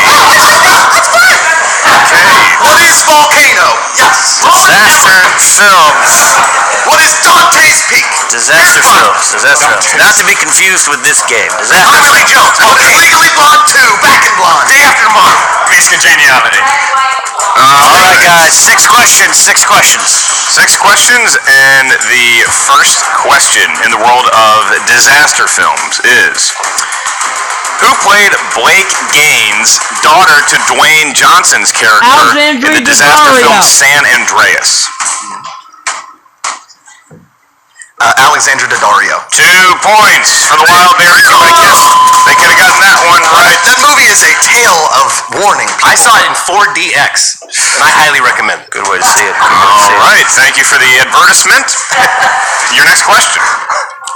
B: What is Volcano? Yes.
E: Disaster films.
B: What is Dante's Peak?
E: Disaster films. Disaster films. Not to be confused with this game. Disaster
B: Tommy Lee
E: films.
B: Jones. What is Legally Blonde 2? Back in Blonde.
C: Day after tomorrow. Police Congeniality.
E: All right, guys. 6 questions. 6 questions.
C: 6 questions, and the first question in the world of disaster films is: who played Blake Gaines' daughter to Dwayne Johnson's character
A: Alexandria
C: in the disaster
A: Daddario.
C: film San Andreas?
B: Alexandra Daddario.
C: 2 points for the Wildberries. They could have gotten that one right.
B: That movie is a tale of warning.
G: I saw it in 4DX, and I highly recommend it.
E: Good way to see it.
C: All right, thank you for the advertisement. Your next question: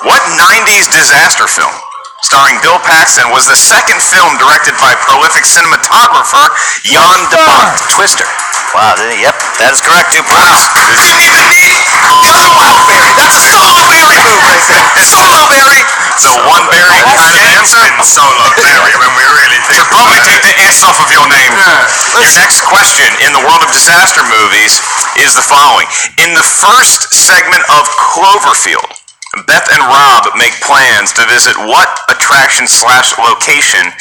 C: what 90s disaster film starring Bill Paxton was the second film directed by prolific cinematographer Jan de Bont?
E: Twister. Wow, yep, that is correct. 2 points.
B: Didn't even need another Wildberry. That's a solo berry move right there. Solo berry.
C: It's a one-berry kind of answer. Solo berry, when we really think. Should probably take the S off of your name. Your next question in the world of disaster movies is the following: in the first segment of Cloverfield, Beth and Rob make plans to visit what attraction/location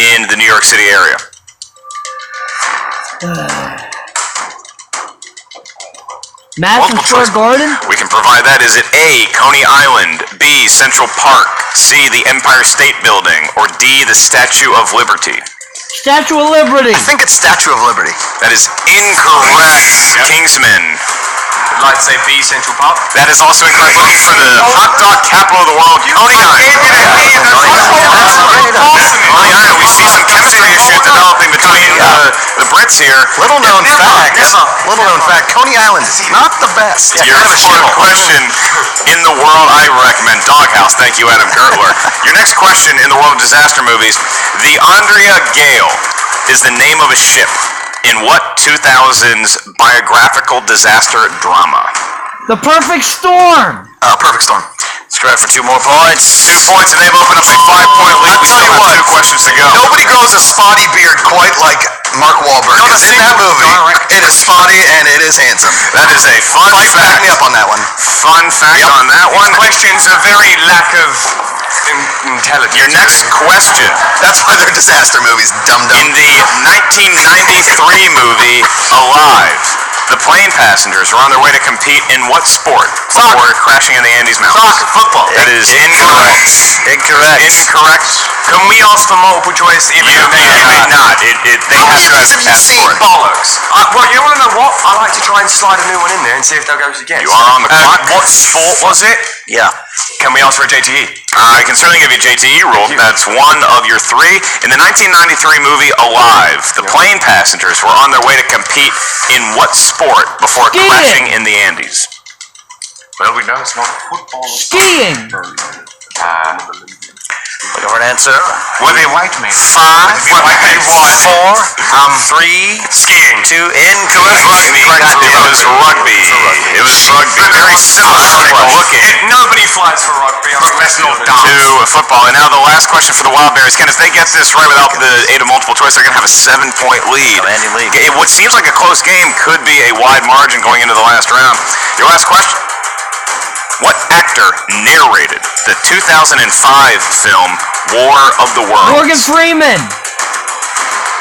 C: in the New York City area?
A: Madison Square Garden?
C: We can provide that. Is it A, Coney Island, B, Central Park, C, the Empire State Building, or D, the Statue of Liberty?
A: Statue of Liberty.
B: I think it's Statue of Liberty.
C: That is incorrect. Kingsman.
G: I'd like to say B, Central Park.
C: That is also incorrect. Looking for the hot dog capital of the world, Coney Island. Coney Island. We see some chemistry issues developing between the Brits here.
B: Little known fact. Little known fact. Coney Island is not the best.
C: Your fourth question in the world, I recommend Doghouse. Thank you, Adam Gertler. Your next question in the world of disaster movies: the Andrea Gale is the name of a ship in what 2000s biographical disaster drama?
A: The Perfect Storm.
B: Perfect Storm.
E: Let's try for 2 more points.
C: 2 points, and they've opened up a 5-point lead. We still have 2 questions to go.
B: Nobody grows a spotty beard quite like Mark Wahlberg.
C: No,
B: In that movie, it is spotty and it is handsome.
C: That is a fun
B: Mike, back
C: fact.
B: me up on that one.
C: Fun fact on that one.
G: Questions are very lack of intelligence.
C: Your next question.
B: That's why they're disaster movies, dum-dum.
C: In the 1993 movie Alive,
F: The plane passengers were on their way to compete in what sport before crashing in the Andes Mountains?
E: Soccer, football.
F: That is incorrect. Incorrect.
C: Can we ask for multiple choice? Even
F: You
C: though
F: may not. They have to ask for it.
C: bollocks. Well, you want to know what? I like to try and slide a new one in there and see if they'll go again.
F: You are on the clock.
C: What sport was it?
E: Yeah.
C: Can we ask for a JTE?
F: I can certainly give you JTE rule. That's one of your three. In the 1993 movie Alive, the plane passengers were on their way to compete in what sport before
A: Skiing.
F: crashing in the Andes?
C: Well, we know it's not football.
A: Skiing.
E: Looking for an answer.
C: Were they white men?
E: 5,
C: Were they white?
E: 4, 3,
C: Skiing.
E: 2, incorrect.
F: Rugby. It was rugby. It was rugby. Very similar looking
C: Nobody flies for rugby. Let's not
F: to football. And now the last question for the Wildberries. Ken, if they get this right without the aid of multiple choice, they're going to have a 7-point lead.
E: Commanding lead.
F: What seems like a close game could be a wide margin going into the last round. Your last question. What actor narrated the 2005 film War of the Worlds?
A: Morgan Freeman.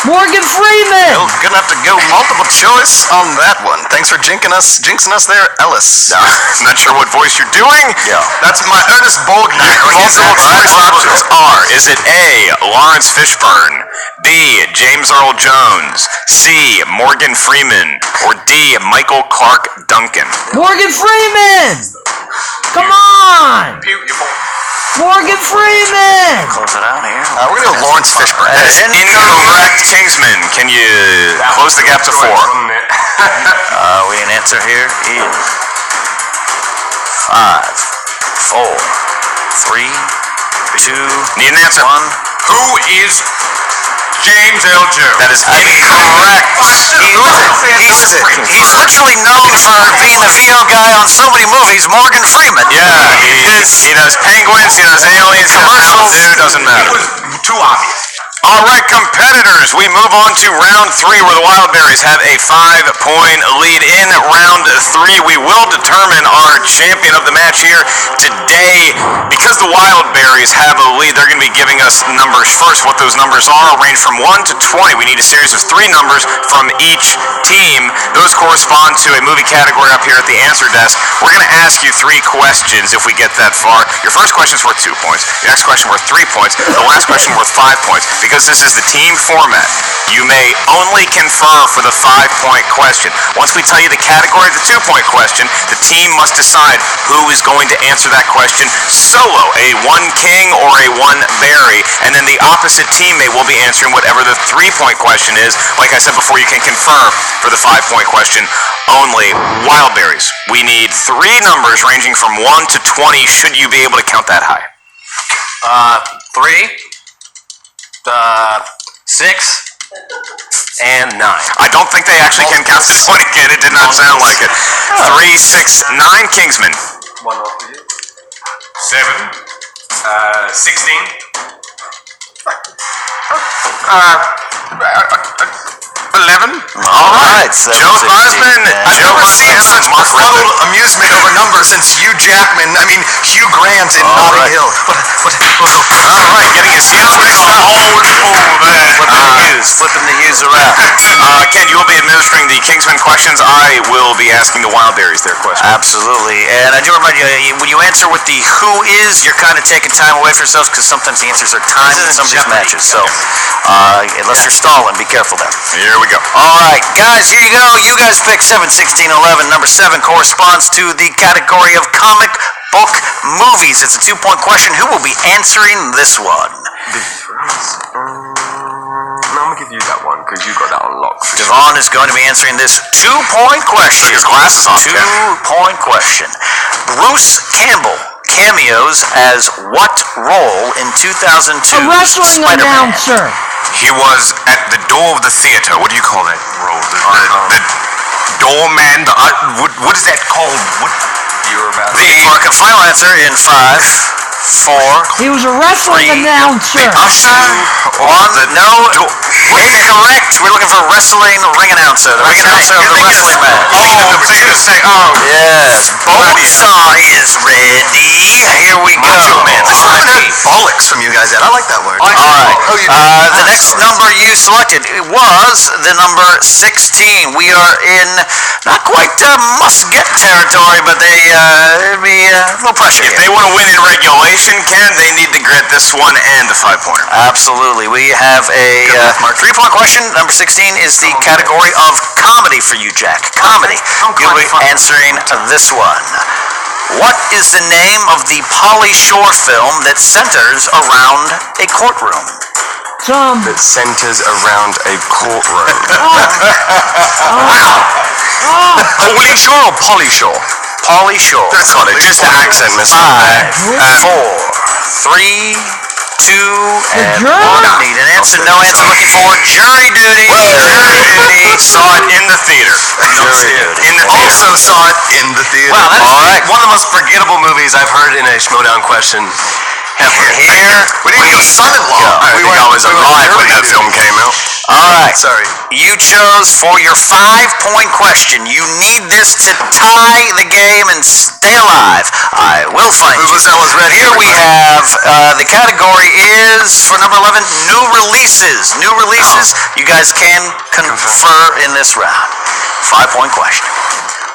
A: Morgan Freeman.
E: You're gonna have to go multiple choice on that one. Thanks for jinxing us there, Ellis.
F: I'm not sure what voice you're doing.
E: Yeah.
C: That's my Ernest Borgnine.
F: Multiple choice options are: is it A, Lawrence Fishburne, B, James Earl Jones, C, Morgan Freeman, or D, Michael Clark Duncan?
A: Morgan Freeman. Come on. Morgan Freeman.
E: Close it out here.
C: We're gonna go Lawrence Fishburne.
F: That is incorrect. Kingsman, can you close the gap to 4?
E: We an answer here is 5, 4, 3, 2,
F: Need an answer.
E: 1.
C: Who is James L. Jones?
F: That is incorrect.
E: He's literally known for being the VO guy on so many movies. Morgan Freeman.
F: Yeah, he does penguins, he does aliens, commercials. Doesn't
C: It
F: matter.
C: was too obvious.
F: All right, competitors, we move on to round 3 where the Wildberries have a 5-point lead. In round 3, we will determine our champion of the match here today. Because the Wildberries have a lead, they're going to be giving us numbers first. What those numbers are range from 1 to 20. We need a series of 3 numbers from each team. Those correspond to a movie category up here at the answer desk. We're going to ask you 3 questions if we get that far. Your first question is worth 2 points. Your next question worth 3 points. The last question worth 5 points. Because this is the team format, you may only confer for the 5-point question. Once we tell you the category of the 2-point question, the team must decide who is going to answer that question solo, a 1 king or a 1 berry, and then the opposite teammate will be answering whatever the 3-point question is. Like I said before, you can confer for the 5-point question only. Wildberries, we need 3 numbers ranging from 1 to 20. Should you be able to count that high?
E: 3, 6, and 9.
F: I don't think they actually can count this one again. It did not sound like it. 3, 6, 9, Kingsman.
C: 7, 16. 11.
F: All right, Joe Theismann.
C: I've never seen such befuddled amusement over numbers since Hugh Jackman. I mean, Hugh Grant in Notting Hill.
F: All right, getting his Hughes switched up.
E: Flipping the Hughes around.
F: Ken, you will be administering the Kingsman questions. I will be asking the Wildberries their questions.
E: Absolutely. And I do remind you, when you answer with the who is, you're kind of taking time away for yourselves because sometimes the answers are timed in some of these matches. So, unless you're stalling, be careful there.
F: Here we go.
E: All right, guys, here you go. You guys pick 7, 16, 11. Number 7 corresponds to the category of comic book movies. It's a 2-point question. Who will be answering this one?
C: I'm gonna give you that one because you got that on lock.
E: Devon is going to be answering this 2-point question.
F: Took his glasses off, Ken.
E: 2-point question. Bruce Campbell cameos as what role in 2002
A: A wrestling
E: Spider-Man?
A: announcer.
C: He was at the door of the theater. What do you call that role? The doorman. What is that called? What you're about?
E: The final answer in 5, 4.
A: He was a wrestling announcer.
E: No, incorrect. We're looking for a wrestling ring announcer. The ring announcer of the wrestling match. Yes. Bonesaw is ready. Here we go.
B: I still haven't heard bollocks from you guys yet. I like that word.
E: All right.
B: Oh, you
E: The next number you selected was the number 16. We are in not quite must-get territory, but it'd be a little pressure.
F: If they want to win in regulation, Ken, they need to get this one and the 5-pointer.
E: Absolutely. We have a 3-point question. Number 16 is the category of comedy for you, Jack. Comedy. You'll be answering this one. What is the name of the Pauly Shore film that centers around a courtroom?
G: That centers around a courtroom. Pauly Shore or Polly Shore?
E: Pauly Shore.
G: That's got it. Just the accent, Mr.
E: 5, 4, 3, 2, and
A: jury.
E: 1. Need an answer. No answer. Looking for jury duty. Jury duty.
F: Saw it in the theater.
B: Also saw it in the theater.
E: Wow, that is
B: All right.
G: One of the most forgettable movies I've heard in a Schmoedown question ever.
E: Here
B: We didn't go son-in-law.
F: I think I was alive when that film came out.
E: All right.
B: Sorry.
E: You chose for your 5-point question. You need this to tie the game and stay alive. I will find you.
B: Vuvuzella's ready.
E: Here we have the category is for number 11 new releases. New releases. You guys can confer in this round. 5-point question.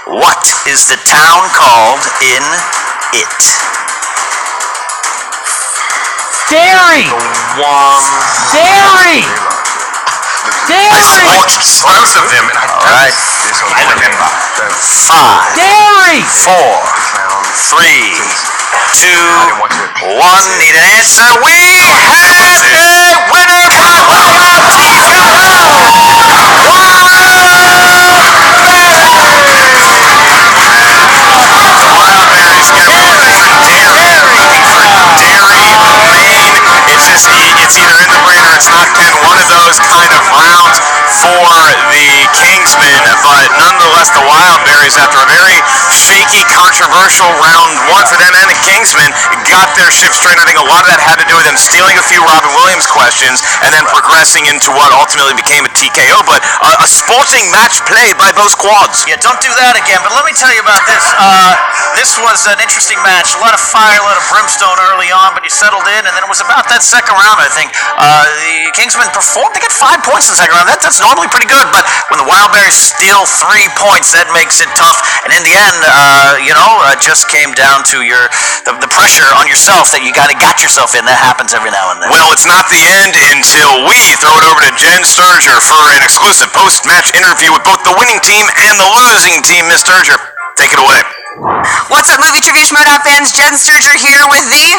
E: What is the town called in It?
A: Dairy. Dairy. Dairy.
G: Watched both of them, and
E: All right.
G: I remember.
E: 5,
A: Dairy.
E: 4, 3, 2, 1. Need an answer. We have a winner by Wild
F: Wildberries get one for dairy. It's either in the brain or it's not, Ken. One of those kind of rounds for the Kingsmen, but nonetheless, the Wildberries, after a very shaky, controversial round one for them and the Kingsmen, got their ship straight. I think a lot of that had to do with them stealing a few Robin Williams questions and then progressing into what ultimately became a TKO, but a sporting match played by both squads.
E: Yeah, don't do that again. But let me tell you about this. This was an interesting match. A lot of fire, a lot of brimstone early on, but you settled in, and then it was about that second round, I think. The Kingsmen performed. They get 5 points in the second round. That's normally pretty good, but when the Wildberries steal 3 points, that makes it tough. And in the end, just came down to the pressure on yourself that you got yourself in. That happens every now and then.
F: Well, it's not the end until we throw it over to Jen Sturger for an exclusive post-match interview with both the winning team and the losing team. Miss Sturger, take it away.
D: What's up, movie trivia Schmoedown fans? Jen Sturger here with the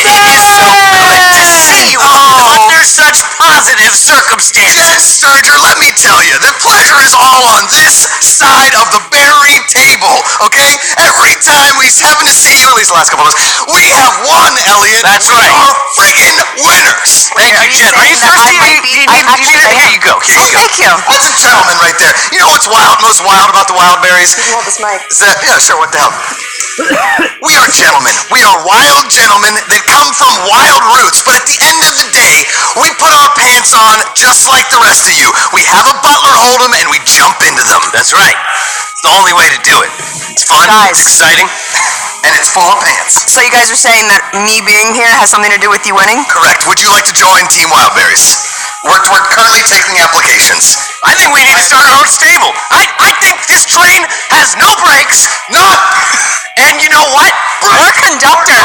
E: It is so good to see you under such positive circumstances.
B: Jen Sturger, let me tell you, the pleasure is all on this side of the berry table, okay? Every time we happen to see you, at least the last couple of us, we have won, Elliot.
E: That's
B: we
E: right.
B: are friggin' winners.
E: Thank you, Jen. Are you thirsty? Here you go. Here you go.
D: Thank you.
B: That's a gentleman right there. You know what's most wild about the Wildberries?
D: You hold this mic.
B: Is that, yeah, sure, what the hell? We are gentlemen. We are wild gentlemen that come from wild roots, but at the end of the day, we put our pants on just like the rest of you. We have a butler hold them and we jump into them.
E: That's right.
B: It's the only way to do it. It's fun,
D: Guys.
B: it's exciting, and it's full of pants.
D: So you guys are saying that me being here has something to do with you winning?
B: Correct. Would you like to join Team Wildberries? We're currently taking applications.
F: I think we need to start our own stable.
E: I think this train has no brakes.
B: None!
E: And you know what?
D: We're conductor.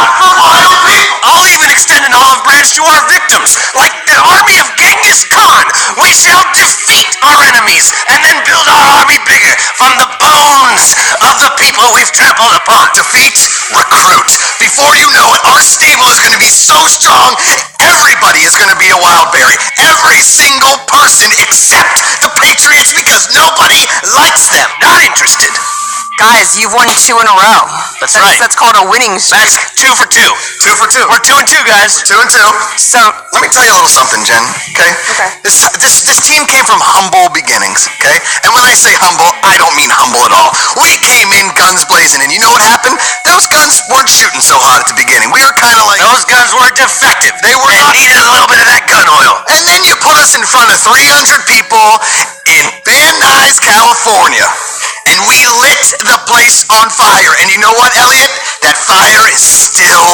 E: I'll even extend an olive branch to our victims. Like the army of Genghis Khan, we shall defeat our enemies and then build our army bigger from the bones of the people we've trampled upon.
B: Defeat, recruit. Before you know it, our stable is going to be so strong, everybody is going to be a Wildberry. Every single person except the Patriots because nobody likes them.
E: Not interested.
D: Guys, you've won 2 in a row.
E: That's right.
D: That's called a winning streak.
E: That's 2 for 2.
B: 2 for 2.
E: We're 2 and 2, guys.
B: 2 and 2.
D: So,
B: Let me tell you a little something, Jen. Okay.
D: Okay.
B: This team came from humble beginnings. Okay. And when I say humble, I don't mean humble at all. we came in guns blazing, and you know what happened? Those guns weren't shooting so hot at the beginning. We were kind of like...
E: Those guns were defective.
B: They were not...
E: needed a little bit of that gun oil.
B: And then you put us in front of 300 people in Van Nuys, California. And we lit the place on fire. And you know what, Elliot? That fire is still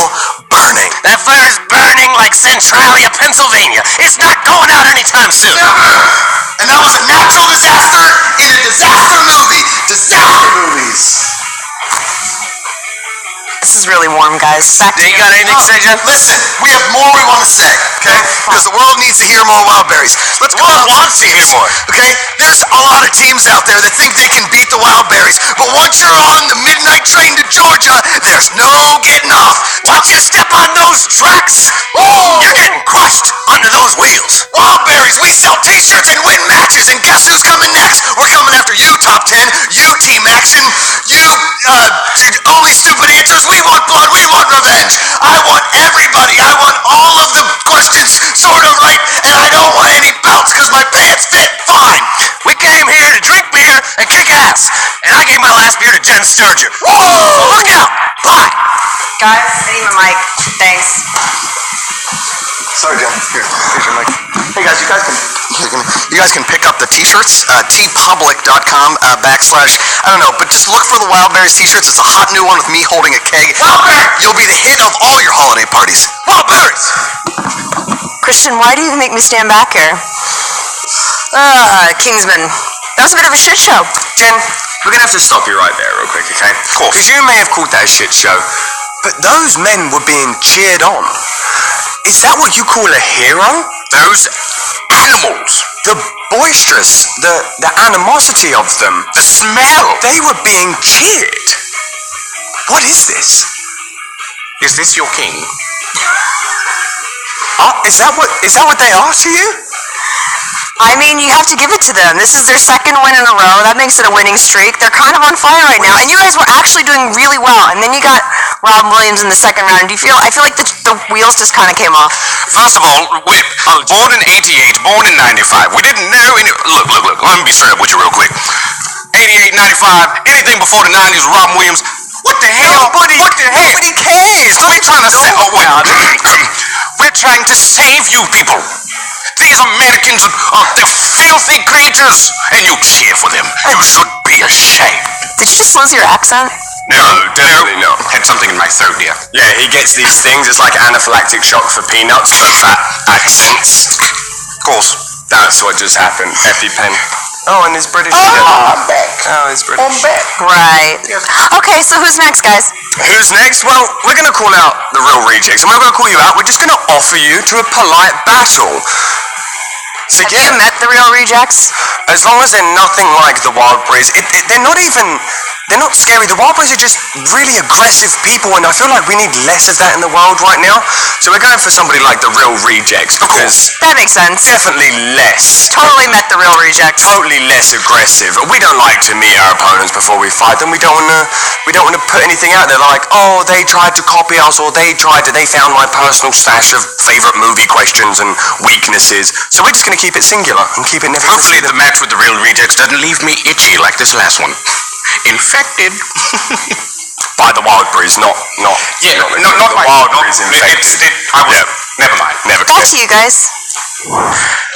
B: burning.
E: That fire's burning like Centralia, Pennsylvania. It's not going out anytime soon.
B: Never. And that was a natural disaster in a disaster movie. Disaster movies.
D: This is really warm, guys. Back to
E: You got anything to say, Jeff?
B: Listen, we have more we want to say, okay? Because the world needs to hear more Wildberries. Let's go on.
E: wants to hear more.
B: Okay? There's a lot of teams out there that think they can beat the Wildberries, but once you're on the midnight train to Georgia, there's no getting off.
E: Once you step on those tracks, you're getting crushed under those wheels.
B: Wildberries, we sell t-shirts and win matches, and guess who's coming next? We're coming after you, Top 10. You, Team Action. You, only stupid answers. We want blood. We want revenge. I want everybody. I want all of the questions sort of right, and I don't want any belts because my pants fit fine.
E: We came here to drink beer and kick ass. And I gave my last beer to Jen Sturger.
B: Whoa!
E: So look out. Bye.
D: Guys, I need my mic. Thanks.
B: Sorry, Jen. Here's your mic. Hey guys, you guys can pick up the t-shirts, tpublic.com / I don't know, but just look for the Wildberries t-shirts. It's a hot new one with me holding a keg. You'll be the hit of all your holiday parties. Wildberries!
D: Christian, why do you make me stand back here? Kingsmen. That was a bit of a shit show.
G: Jen, we're gonna have to stop you right there real quick, okay?
B: Of course.
G: Because you may have called that a shit show, but those men were being cheered on. Is that what you call a hero?
B: Those animals.
G: The boisterous, the animosity of them,
B: The smell.
G: they were being cheered. What is this?
C: Is this your king?
G: Is that what they are to you?
D: I mean, you have to give it to them. This is their second win in a row. That makes it a winning streak. They're kind of on fire right now. And you guys were actually doing really well. And then you got Rob Williams in the second round. I feel like the wheels just kind of came off.
C: First of all, born in 88, born in 95. We didn't know any... Look. Let me be straight up with you real quick. 88, 95, anything before the 90s, Rob Williams. What the hell?
G: Nobody cares.
C: We're trying to we're trying to save you people. These Americans they're filthy creatures, and you cheer for them. You should be ashamed.
D: Did you just lose your accent?
C: No, definitely not. Had something in my throat here.
G: Yeah, he gets these things. It's like anaphylactic shock for peanuts, but fat accents.
C: Of course.
G: That's what just happened. EpiPen. Oh, and he's British.
B: I'm back.
G: Oh, he's British.
B: I'm back.
D: Right. Okay, so who's next, guys?
G: Who's next? Well, we're going to call out the real rejects. And we're not going to call you out. We're just going to offer you to a polite battle. So
D: Have you met the real rejects?
G: as long as they're nothing like the Wildberries, they're not scary. The Wildberries are just really aggressive people, and I feel like we need less of that in the world right now. So we're going for somebody like the real rejects, because
D: That makes sense.
G: definitely less.
D: Totally met the real rejects.
G: Totally less aggressive. We don't like to meet our opponents before we fight them. We don't want to put anything out there like, oh, they tried to copy us, or they found my personal stash of favorite movie questions and weaknesses. So we're just going to keep it singular and keep it never.
C: Hopefully the match with the real rejects doesn't leave me itchy like this last one. Infected.
G: By the Wildberries, not
C: Not by
G: Wildberries infected.
C: Never mind. Never.
D: Back to you guys.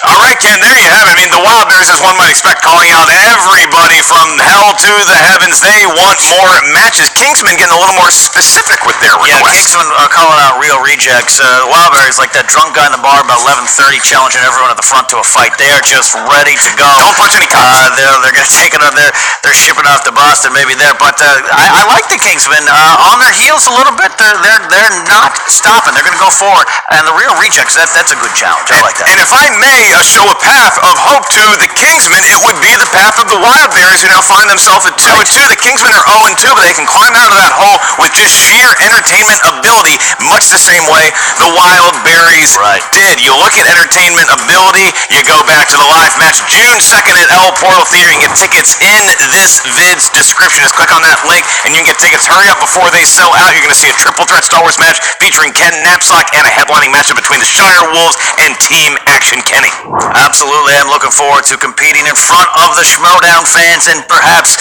F: All right, Ken, there you have it. I mean, the Wildberries, as one might expect, calling out everybody from hell to the heavens. They want more matches. Kingsmen getting a little more specific with their request.
E: Yeah, Kingsmen are calling out real rejects. Wildberries, like that drunk guy in the bar about 11:30, challenging everyone at the front to a fight. They are just ready to go.
F: Don't punch any cops.
E: They're going to take it on. They're shipping off to Boston, maybe there. But I like the Kingsmen on their heels a little bit. They're not stopping. They're going to go forward. And the real rejects, that's a good challenge. I like that.
F: And if I may show a path of hope to the Kingsmen, it would be the path of the Wildberries, who now find themselves at 2-2. The Kingsmen are 0-2, but they can climb out of that hole with just sheer entertainment ability, much the same way the Wildberries did. You look at entertainment ability, you go back to the live match June 2nd at El Portal Theater. You can get tickets in this vid's description. Just click on that link, and you can get tickets. Hurry up before they sell out. You're going to see a triple threat Star Wars match featuring Ken Knapsack and a headlining matchup between the Shire Wolves and Team Action Kenny.
E: Absolutely, I'm looking forward to competing in front of the Schmoedown fans and perhaps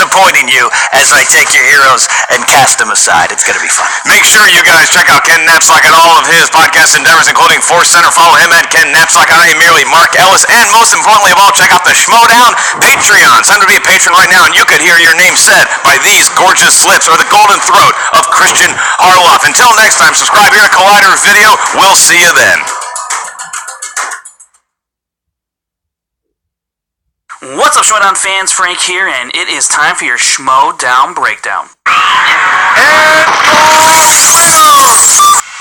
E: disappointing you as I take your heroes and cast them aside. It's going to be fun.
F: Make sure you guys check out Ken Knapsack and all of his podcast endeavors, including Force Center. Follow him at Ken Knapsack, and I am merely Mark Ellis. And most importantly of all, check out the Schmoedown Patreon. Sign up to be a patron right now, and you could hear your name said by these gorgeous lips or the golden throat of Christian Harloff. Until next time, subscribe here at Collider Video. We'll see you then.
E: What's up, Schmoedown fans? Frank here, and it is time for your Schmoedown breakdown.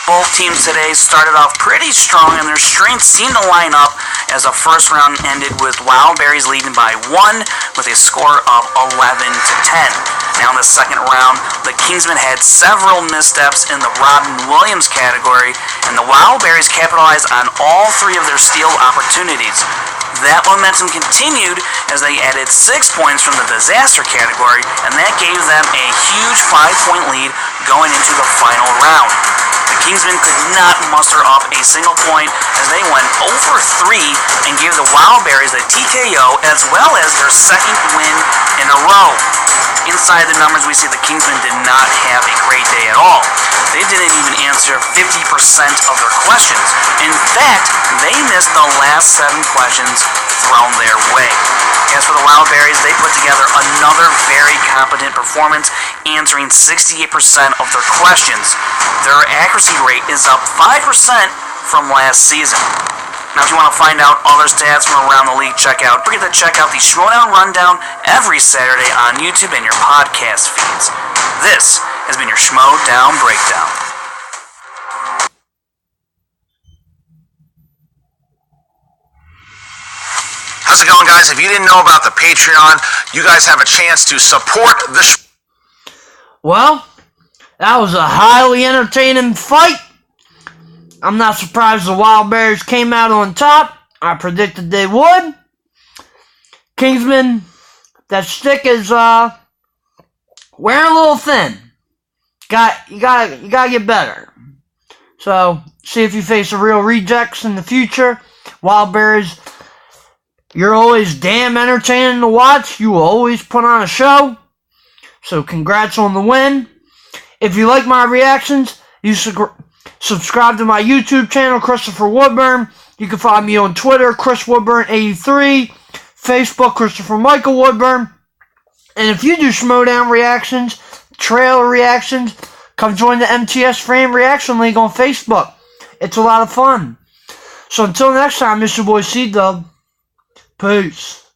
E: Both teams today started off pretty strong, and their strengths seemed to line up as the first round ended with Wildberries leading by 1 with a score of 11-10. Now in the second round, the Kingsmen had several missteps in the Robin Williams category, and the Wildberries capitalized on all 3 of their steal opportunities. That momentum continued as they added 6 points from the disaster category, and that gave them a huge 5-point lead going into the final round. The Kingsmen could not muster up a single point as they went 0-3 and gave the Wildberries a TKO as well as their second win in a row. Inside the numbers, we see the Kingsmen did not have a great day at all. They didn't even answer 50% of their questions. In fact, they missed the last 7 questions thrown their way. As for the Wildberries, they put together another very competent performance, answering 68% of their questions. Their accuracy rate is up 5% from last season. Now, if you want to find out other stats from around the league, don't forget to check out the Schmoedown Rundown every Saturday on YouTube and your podcast feeds. This has been your Schmoedown Breakdown.
F: How's it going, guys? If you didn't know about the Patreon, you guys have a chance to support the
A: Well, that was a highly entertaining fight. I'm not surprised the Wildberries came out on top. I predicted they would. Kingsman, that stick is wearing a little thin. You gotta get better. So see if you face the real rejects in the future. Wildberries, you're always damn entertaining to watch. You will always put on a show. So congrats on the win. If you like my reactions, you subscribe to my YouTube channel, Christopher Woodburn. You can find me on Twitter, Chris Woodburn83, Facebook, Christopher Michael Woodburn. And if you do Schmoedown reactions, trailer reactions, come join the MTS Frame Reaction League on Facebook. It's a lot of fun. So until next time, Mr. Boy C-Dub. Peace.